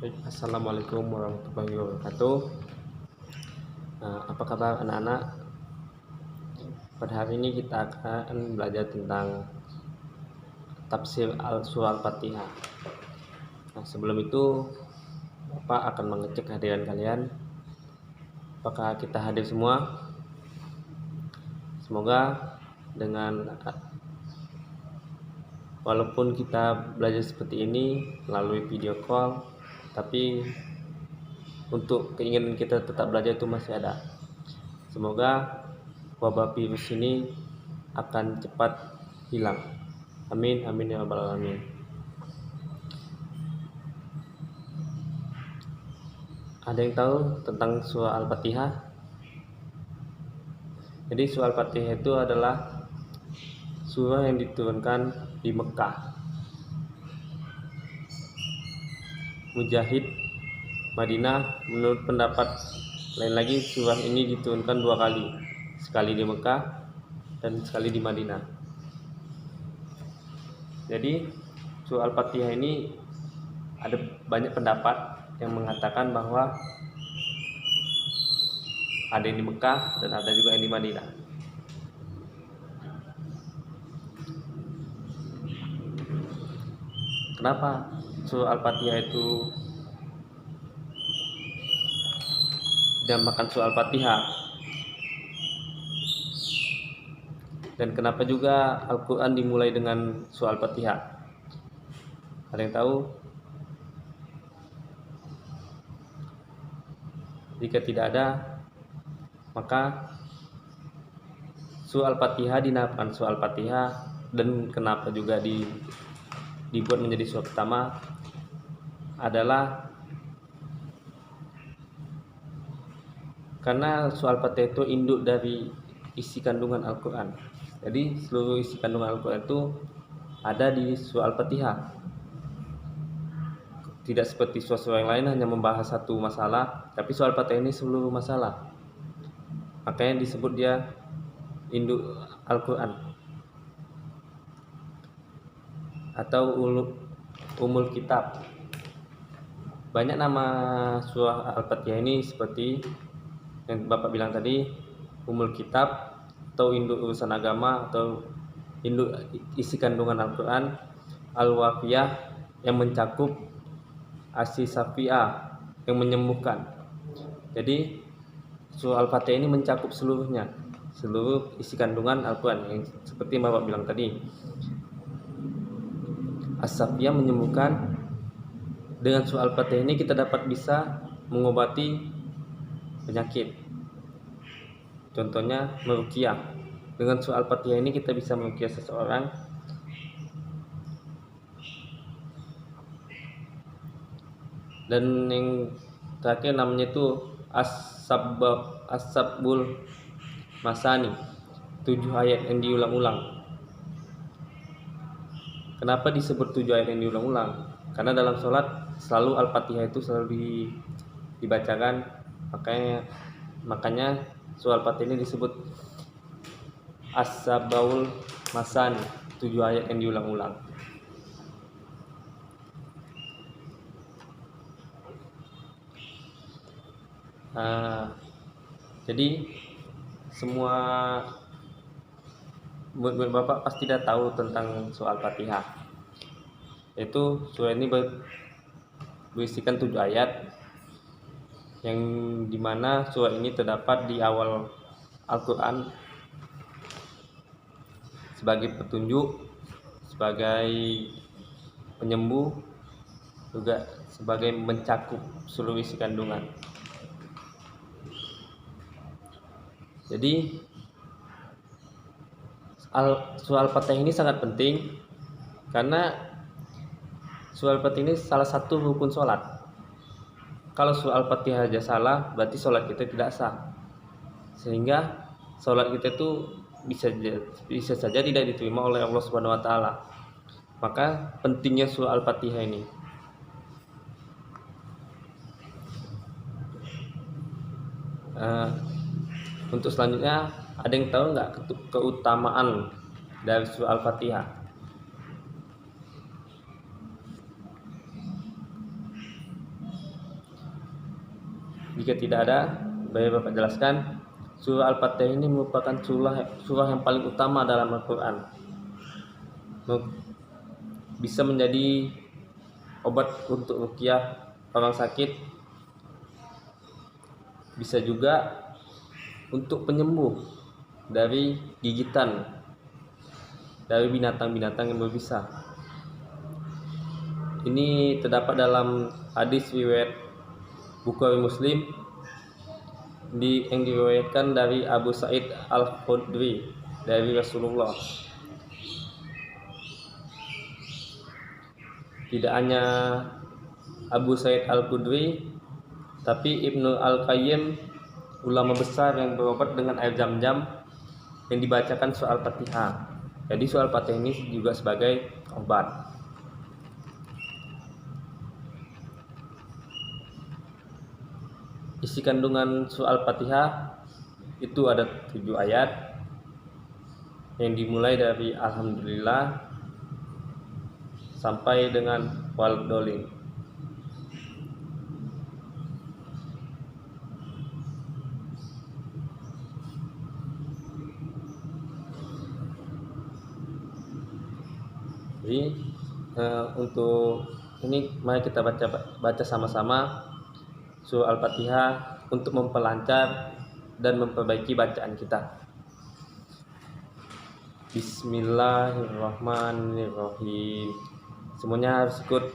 Assalamualaikum warahmatullahi wabarakatuh. Apa kabar anak-anak? Pada hari ini kita akan belajar tentang tafsir surah Al-Fatihah. Sebelum itu Bapak akan mengecek kehadiran kalian. Apakah kita hadir semua? Semoga dengan walaupun kita belajar seperti ini melalui video call, tapi untuk keinginan kita tetap belajar itu masih ada. Semoga wabah virus ini akan cepat hilang. Amin, amin ya rabbal alamin. Ada yang tahu tentang surah Al-Fatihah? Jadi surah Al-Fatihah itu adalah surah yang diturunkan di Mekah. Mujahid, Madinah, menurut pendapat lain lagi surah ini diturunkan 2 kali, sekali di Mekah dan sekali di Madinah. Jadi surah Al-Fatihah ini ada banyak pendapat yang mengatakan bahwa ada yang di Mekah dan ada juga yang di Madinah. Kenapa surah Al-Fatihah itu dinamakan surah Al-Fatihah? Dan kenapa juga Al-Quran dimulai dengan surah Al-Fatihah? Ada yang tahu? Jika tidak ada, maka surah Al-Fatihah dinamakan surah Al-Fatihah, dan kenapa juga dibuat menjadi surah pertama adalah karena surah Al-Fatihah itu induk dari isi kandungan Al-Quran. Jadi seluruh isi kandungan Al-Quran itu ada di surah Al-Fatihah. Tidak seperti surah-surah yang lain hanya membahas satu masalah, tapi surah Al-Fatihah ini seluruh masalah. Makanya disebut dia induk Al-Quran atau umul kitab. Banyak nama surah Al-Fatihah ini seperti yang Bapak bilang tadi, umul kitab atau induk urusan agama atau induk isi kandungan Al-Quran, al-wafiyah yang mencakup, as-safiyah yang menyembuhkan. Jadi surah Al-Fatihah ini mencakup seluruhnya, seluruh isi kandungan Al-Quran yang seperti yang Bapak bilang tadi. As-safiyah menyembuhkan. Dengan surah Al-Fatihah ini kita dapat bisa mengobati penyakit. Contohnya meruqyah. Dengan surah Al-Fatihah ini kita bisa meruqyah seseorang. Dan yang terakhir namanya itu as-sabbul masani, 7 ayat yang diulang-ulang. Kenapa disebut 7 ayat yang diulang-ulang? Karena dalam sholat selalu Al-Fatihah itu selalu dibacakan, makanya surah Al-Fatihah ini disebut as-sabbul masani, 7 ayat yang diulang-ulang. Jadi semua murid Bapak pasti sudah tahu tentang surah Al-Fatihah. Yaitu surah ini berisikan 7 ayat, yang dimana surah ini terdapat di awal Al-Quran sebagai petunjuk, sebagai penyembuh, juga sebagai mencakup seluruh isi kandungan. Jadi surah Al-Fatihah ini sangat penting karena surah Al-Fatihah ini salah satu rukun sholat. Kalau surah Al-Fatihah aja salah, berarti sholat kita tidak sah, sehingga sholat kita itu bisa saja tidak diterima oleh Allah Subhanahu wa Ta'ala. Maka pentingnya surah Al-Fatihah ini. Untuk selanjutnya, ada yang tahu nggak keutamaan dari surah Al-Fatihah? Jika tidak ada, baik Bapak jelaskan. Surah Al-Fatihah ini merupakan surah yang paling utama dalam Al-Quran. Bisa menjadi obat untuk ruqyah orang sakit, bisa juga untuk penyembuh dari gigitan dari binatang-binatang yang berbisa. Ini terdapat dalam hadis riwayat Bukhari Muslim yang diriwayatkan dari Abu Sa'id Al-Khudri dari Rasulullah. Tidak hanya Abu Sa'id Al-Khudri, tapi Ibnu Al-Qayyim, ulama besar yang berobat dengan air Zam-Zam yang dibacakan surah Al-Fatihah. Jadi surah Al-Fatihah ini juga sebagai obat. Isi kandungan surah Al-Fatihah itu ada 7 ayat yang dimulai dari Alhamdulillah sampai dengan Wal-Dolin. Jadi untuk ini mari kita baca sama-sama surah Al-Fatihah untuk memperlancar dan memperbaiki bacaan kita. Bismillahirrahmanirrahim. Semuanya harus ikut.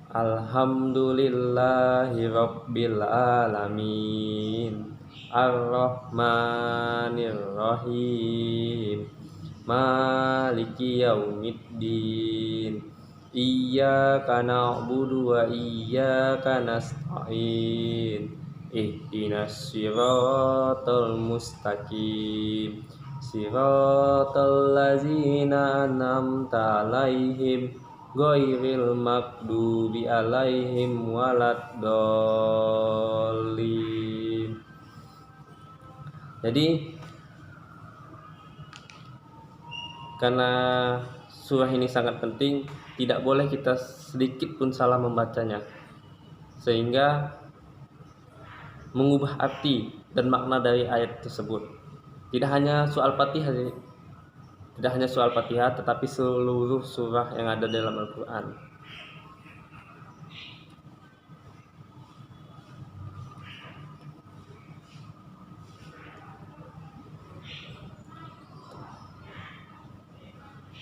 Alhamdulillahirabbil alamin. Ar-Rahmanirrahim. Maliki yaumiddin. Iyyaka na'budu wa iyyaka nasta'in. Ihdinas siratal mustaqim. Siratal ladzina an'amta 'alaihim ghairil maghdubi 'alaihim waladdallin. Jadi karena surah ini sangat penting, tidak boleh kita sedikit pun salah membacanya, sehingga mengubah arti dan makna dari ayat tersebut. Tidak hanya surah Al-Fatihah, tetapi seluruh surah yang ada dalam Al-Quran.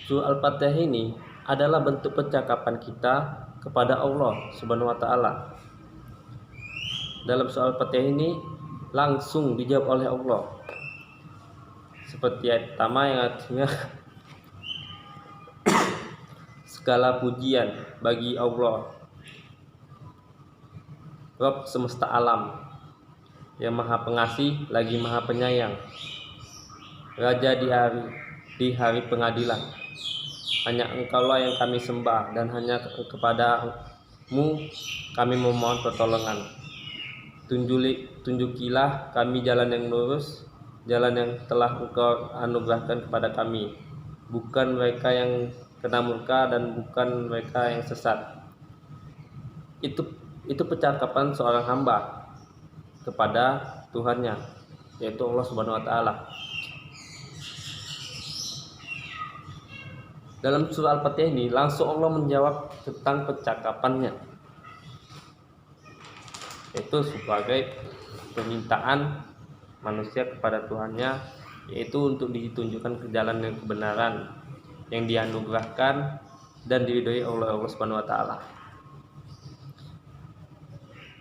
Surah Al-Fatihah ini adalah bentuk percakapan kita kepada Allah Subhanahu wa taala. Dalam surah Al-Fatihah ini langsung dijawab oleh Allah. Seperti ayat pertama yang artinya segala pujian bagi Allah, Rabb semesta alam, yang maha pengasih lagi maha penyayang, Raja di hari pengadilan. Hanya Engkaulah yang kami sembah, dan hanya kepadamu kami memohon pertolongan. Tunjukilah kami jalan yang lurus, jalan yang telah Engkau anugerahkan kepada kami, bukan mereka yang kena murka dan bukan mereka yang sesat. Itu percakapan seorang hamba kepada Tuhannya, yaitu Allah Subhanahu wa taala. Dalam surah Al-Fatihah ini langsung Allah menjawab tentang percakapannya, yaitu sebagai permintaan manusia kepada Tuhannya, yaitu untuk ditunjukkan ke jalan yang kebenaran yang dianugerahkan dan diridhoi oleh Allah Subhanahu wa taala.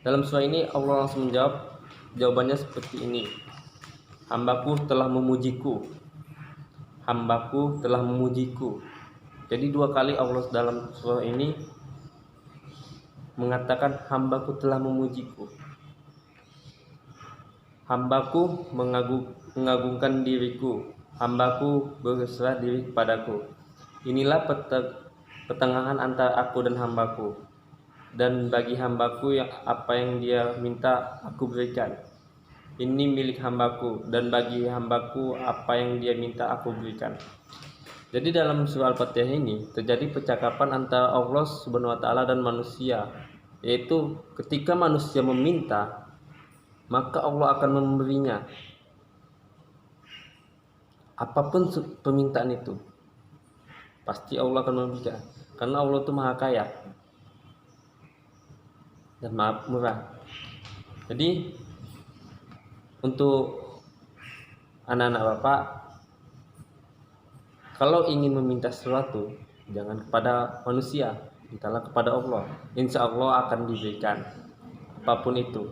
Dalam surah ini Allah langsung menjawab, jawabannya seperti ini. Hambaku telah memujiku. Hambaku telah memujiku. Jadi 2 kali Allah dalam surah ini mengatakan hambaku telah memujiku. Hambaku mengagungkan diriku. Hambaku berserah diri kepadaku. Inilah pertengahan antara aku dan hambaku. Dan bagi hambaku yang apa yang dia minta aku berikan. Ini milik hambaku, dan bagi hambaku apa yang dia minta aku berikan. Jadi dalam surah Al-Fatihah ini terjadi percakapan antara Allah Subhanahu wa taala dan manusia, yaitu ketika manusia meminta, maka Allah akan memberinya apapun permintaan itu. Pasti Allah akan memberikan, karena Allah itu maha kaya dan maha murah. Jadi untuk anak-anak Bapak, kalau ingin meminta sesuatu, jangan kepada manusia, mintalah kepada Allah. Insya Allah akan diberikan apapun itu.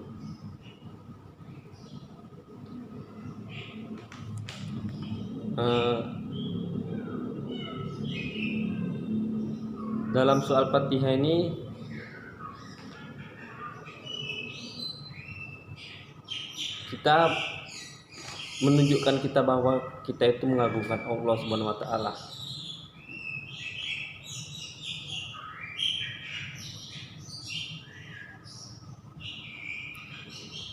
Dalam soal Fatihah ini kita menunjukkan kita bahwa kita itu mengagungkan Allah Subhanahu wa taala.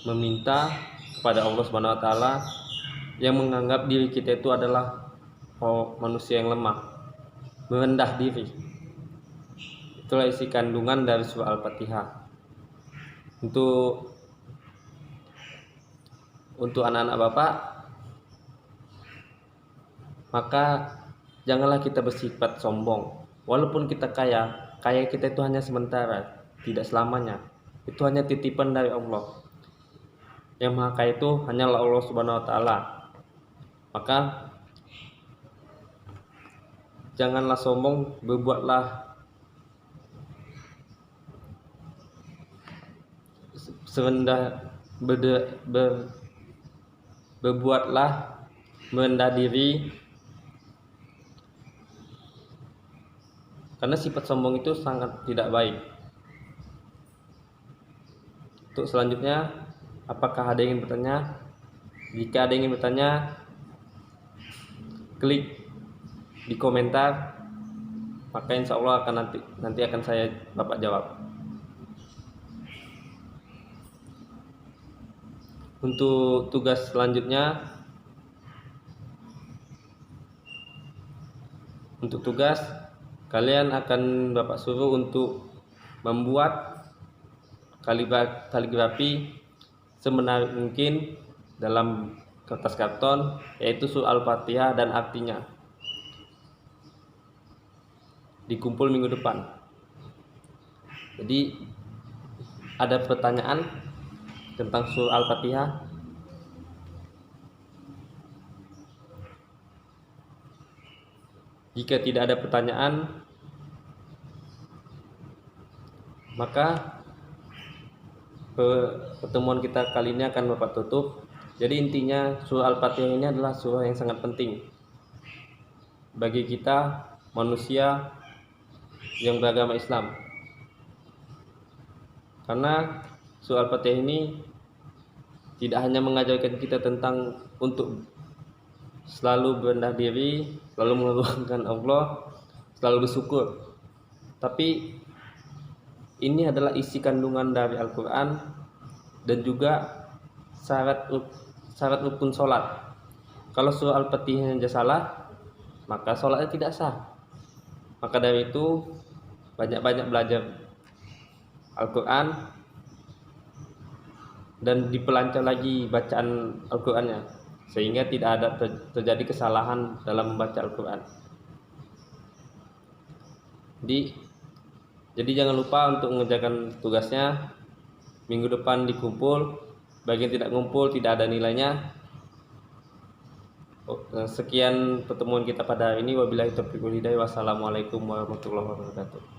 Meminta kepada Allah Subhanahu wa taala yang menganggap diri kita itu adalah manusia yang lemah, merendah diri. Itulah isi kandungan dari surah Al-Fatihah. Untuk anak-anak Bapak, maka janganlah kita bersifat sombong. Walaupun kita kaya kita itu hanya sementara, tidak selamanya. Itu hanya titipan dari Allah. Yang maha kaya itu hanyalah Allah Subhanahu wa taala. Maka janganlah sombong, berbuatlah merendah diri, karena sifat sombong itu sangat tidak baik. Untuk selanjutnya, apakah ada yang ingin bertanya? Jika ada yang ingin bertanya, klik di komentar, maka insya Allah nanti akan saya Bapak jawab. Untuk tugas selanjutnya, kalian akan Bapak suruh untuk membuat kaligrafi semenarik mungkin dalam kertas karton, yaitu surah Al-Fatihah dan artinya. Dikumpul minggu depan. Jadi ada pertanyaan tentang surah Al-Fatihah? Jika tidak ada pertanyaan, maka pertemuan kita kali ini akan Bapak tutup. Jadi intinya surah Al-Fatihah ini adalah surah yang sangat penting bagi kita manusia yang beragama Islam, karena surah Al-Fatihah ini tidak hanya mengajarkan kita tentang untuk selalu berendah diri, selalu mengagungkan Allah, selalu bersyukur, tapi ini adalah isi kandungan dari Al-Quran dan juga syarat rukun sholat. Kalau surah Al-Fatihah salah, maka sholatnya tidak sah. Maka dari itu banyak-banyak belajar Al-Quran dan dipelancar lagi bacaan Al-Qurannya, sehingga tidak ada terjadi kesalahan dalam membaca Al-Quran. Jadi jangan lupa untuk mengerjakan tugasnya. Minggu depan dikumpul. Bagi yang tidak ngumpul tidak ada nilainya. Sekian pertemuan kita pada hari ini. Wabillahi taufiq wal hidayah. Wassalamualaikum warahmatullahi wabarakatuh.